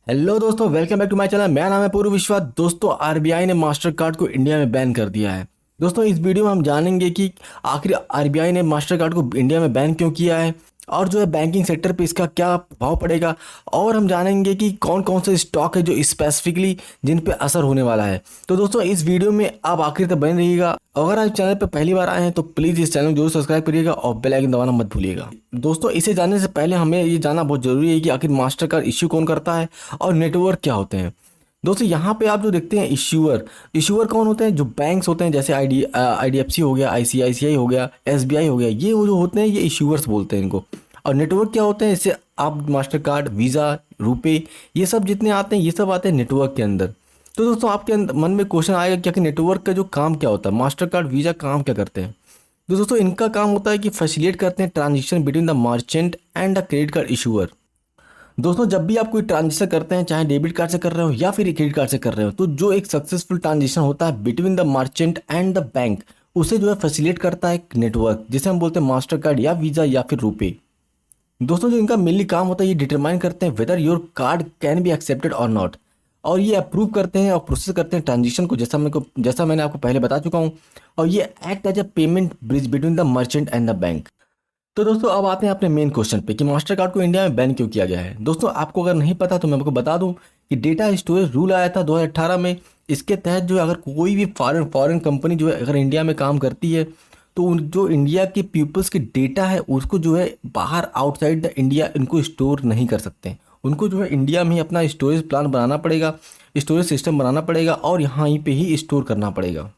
Hello दोस्तों, welcome back to my channel. मेरा नाम है पूर्व विश्वास। दोस्तों, आरबीआई ने मास्टर कार्ड को इंडिया में बैन कर दिया है। दोस्तों, इस वीडियो में हम जानेंगे कि आखिर आरबीआई ने मास्टर कार्ड को इंडिया में बैन क्यों किया है और जो है बैंकिंग सेक्टर पे इसका क्या प्रभाव पड़ेगा। और हम जानेंगे कि कौन कौन से स्टॉक है जो स्पेसिफिकली जिन पे असर होने वाला है। तो दोस्तों, इस वीडियो में आप आखिर तक बने रहिएगा। अगर आप चैनल पर पहली बार आए हैं तो प्लीज़ इस चैनल को जरूर सब्सक्राइब करिएगा और बेल आइकन दबाना मत भूलिएगा। दोस्तों, इसे जानने से पहले हमें ये जानना बहुत ज़रूरी है कि आखिर मास्टर कार्ड इश्यू कौन करता है और नेटवर्क क्या होते हैं। दोस्तों, यहाँ पे आप जो देखते हैं इश्यूअर कौन होते हैं? जो बैंक्स होते हैं, जैसे आईडीएफसी हो गया, आईसीआईसीआई हो गया, एसबीआई हो गया, ये वो जो होते हैं ये इश्यूअर्स बोलते हैं इनको। और नेटवर्क क्या होते हैं? इससे आप मास्टर कार्ड, वीज़ा, रुपए, ये सब जितने आते हैं ये सब आते हैं नेटवर्क के अंदर। तो दोस्तों, आपके मन में क्वेश्चन आएगा क्या कि नेटवर्क का जो काम क्या होता है, मास्टर कार्ड, वीज़ा काम क्या करते हैं। तो दोस्तों, इनका काम होता है कि फैसिलिटेट करते हैं transition between the merchant and the credit card issuer. दोस्तों, जब भी आप कोई ट्रांजेक्शन करते हैं, चाहे डेबिट कार्ड से कर रहे हो या फिर क्रेडिट कार्ड से कर रहे हो, तो जो एक सक्सेसफुल ट्रांजेक्शन होता है between the merchant and the bank, उसे जो है फैसिलिटेट करता है एक नेटवर्क, जिसे हम बोलते हैं मास्टर कार्ड या वीज़ा या फिर रुपए। दोस्तों, जो इनका मेनली काम होता है, ये डिटरमाइन करते हैं whether your card can be accepted और नॉट। और ये अप्रूव करते हैं और प्रोसेस करते हैं ट्रांजेक्शन को, जैसा मैंने आपको पहले बता चुका हूँ। और ये act as a payment bridge between the merchant and the bank. तो दोस्तों, अब आते हैं अपने मेन क्वेश्चन पे कि मास्टर कार्ड को इंडिया में बैन क्यों किया गया है। दोस्तों, आपको अगर नहीं पता तो मैं आपको बता दूं कि डेटा स्टोरेज रूल आया था 2018 में। इसके तहत जो है अगर कोई भी फॉरेन कंपनी जो है अगर इंडिया में काम करती है, तो उन जो इंडिया के पीपल्स के डेटा है उसको जो है बाहर आउटसाइड द इंडिया इनको स्टोर नहीं कर सकते। उनको जो है इंडिया में ही अपना स्टोरेज प्लान बनाना पड़ेगा, स्टोरेज सिस्टम बनाना पड़ेगा और यहाँ ही पे ही स्टोर करना पड़ेगा।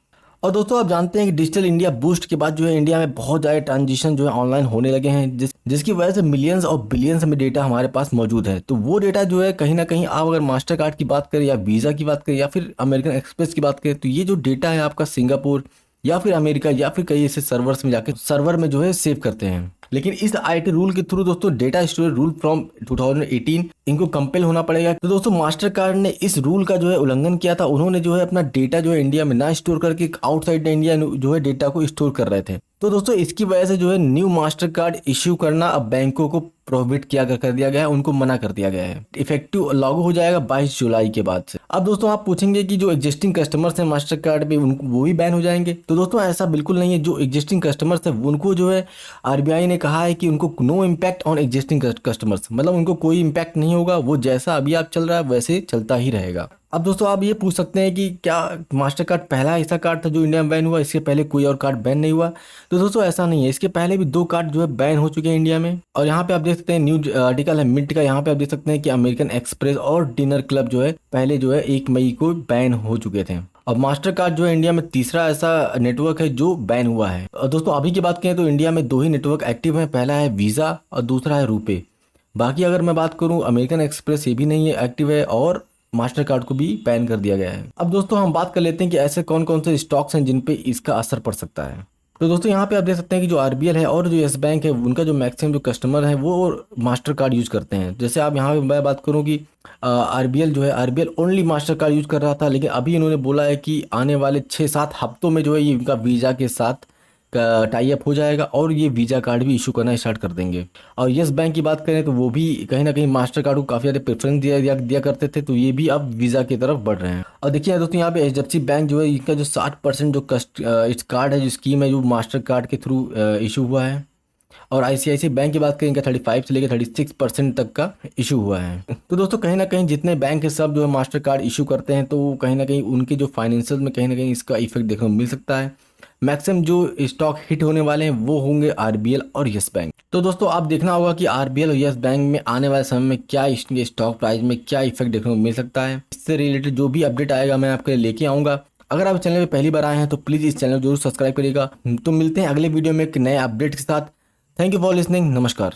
और दोस्तों, आप जानते हैं कि डिजिटल इंडिया बूस्ट के बाद जो है इंडिया में बहुत ज़्यादा ट्रांजिशन जो है ऑनलाइन होने लगे हैं, जिसकी वजह से मिलियंस और बिलियंस में डेटा हमारे पास मौजूद है। तो वो डेटा जो है कहीं ना कहीं आप अगर मास्टर कार्ड की बात करें या वीज़ा की बात करें या फिर अमेरिकन एक्सप्रेस की बात करें, तो ये जो डेटा है आपका सिंगापुर या फिर अमेरिका या फिर कई ऐसे सर्वर्स में जाकर सर्वर में जो है सेव करते हैं। लेकिन इस आईटी रूल के थ्रू दोस्तों, डेटा स्टोरेज रूल फ्रॉम 2018 इनको कंपेल होना पड़ेगा। तो दोस्तों, मास्टर कार्ड ने इस रूल का जो है उल्लंघन किया था। उन्होंने जो है अपना डेटा जो है इंडिया में ना स्टोर करके आउटसाइड इंडिया जो है डेटा को स्टोर कर रहे थे। तो दोस्तों, इसकी वजह से जो है न्यू मास्टर कार्ड इश्यू करना अब बैंकों को प्रोहिबिट कर दिया गया है, उनको मना कर दिया गया है। इफेक्टिव लागू हो जाएगा 22 जुलाई के बाद से। अब दोस्तों, आप पूछेंगे कि जो एग्जिस्टिंग कस्टमर्स हैं मास्टर कार्ड पे उनको वो भी बैन हो जाएंगे। तो दोस्तों, ऐसा बिल्कुल नहीं है। जो एग्जिस्टिंग कस्टमर्स हैं उनको जो है आरबीआई ने कहा है कि उनको no impact on existing customers, मतलब उनको कोई इम्पैक्ट नहीं होगा। वो जैसा अभी आप चल रहा है वैसे चलता ही रहेगा। अब दोस्तों, आप ये पूछ सकते हैं कि क्या मास्टर कार्ड पहला ऐसा कार्ड था जो इंडिया में बैन हुआ, इसके पहले कोई और कार्ड बैन नहीं हुआ? तो दोस्तों, ऐसा नहीं है। इसके पहले भी 2 कार्ड जो है बैन हो चुके हैं इंडिया में। और यहाँ पे आप देख सकते हैं न्यूज आर्टिकल है मिंट का, यहाँ पे आप देख सकते हैं कि अमेरिकन एक्सप्रेस और डिनर क्लब जो है पहले जो है 1 मई को बैन हो चुके थे। और मास्टर कार्ड जो है इंडिया में तीसरा ऐसा नेटवर्क है जो बैन हुआ है। और दोस्तों, अभी की बात करें तो इंडिया में 2 ही नेटवर्क एक्टिव हैं, पहला है वीज़ा और दूसरा है रुपे। बाकी अगर मैं बात करूं, अमेरिकन एक्सप्रेस ये भी नहीं है एक्टिव है और मास्टर कार्ड को भी बैन कर दिया गया है। अब दोस्तों, हम बात कर लेते हैं कि ऐसे कौन कौन से स्टॉक्स हैं जिन पे इसका असर पड़ सकता है। तो दोस्तों, यहाँ पे आप देख सकते हैं कि जो आरबीएल है और जो येस बैंक है, उनका जो मैक्सिमम जो कस्टमर है वो मास्टर कार्ड यूज करते हैं। जैसे आप यहाँ पे मैं बात करूँ कि आरबीएल जो है, RBL only master card use कर रहा था, लेकिन अभी इन्होंने बोला है कि आने वाले 6-7 हफ्तों में जो है ये इनका वीज़ा के साथ टाई अप हो जाएगा और ये वीज़ा कार्ड भी इशू करना स्टार्ट कर देंगे। और येस बैंक की बात करें तो वो भी कहीं ना कहीं मास्टर कार्ड को काफ़ी ज़्यादा प्रेफरेंस दिया करते थे, तो ये भी अब वीज़ा की तरफ बढ़ रहे हैं। और देखिए दोस्तों, यहाँ पे एचडीएफसी बैंक जो है इनका जो 60% जो इस कार्ड है, जो स्कीम है, जो मास्टर कार्ड के थ्रू इशू हुआ है। और आईसीआईसीआई बैंक की बात करें, इनका 35 से लेकर 36% तक का इशू हुआ है। तो दोस्तों, कहीं ना कहीं जितने बैंक है सब जो है मास्टर कार्ड इशू करते हैं, तो कहीं ना कहीं उनके जो फाइनेंशियल में कहीं ना कहीं इसका इफेक्ट देखने को मिल सकता है। मैक्सिमम जो स्टॉक हिट होने वाले हैं वो होंगे आरबीएल और यस बैंक। तो दोस्तों, आप देखना होगा कि आरबीएल और यस बैंक में आने वाले समय में क्या इसके स्टॉक प्राइस में क्या इफेक्ट देखने को मिल सकता है। इससे रिलेटेड जो भी अपडेट आएगा मैं आपके लिए लेके आऊँगा। अगर आप चैनल पे पहली बार आए हैं तो प्लीज़ इस चैनल को जरूर सब्सक्राइब करिएगा। तो मिलते हैं अगले वीडियो में एक नए अपडेट के साथ। Thank you for listening. नमस्कार।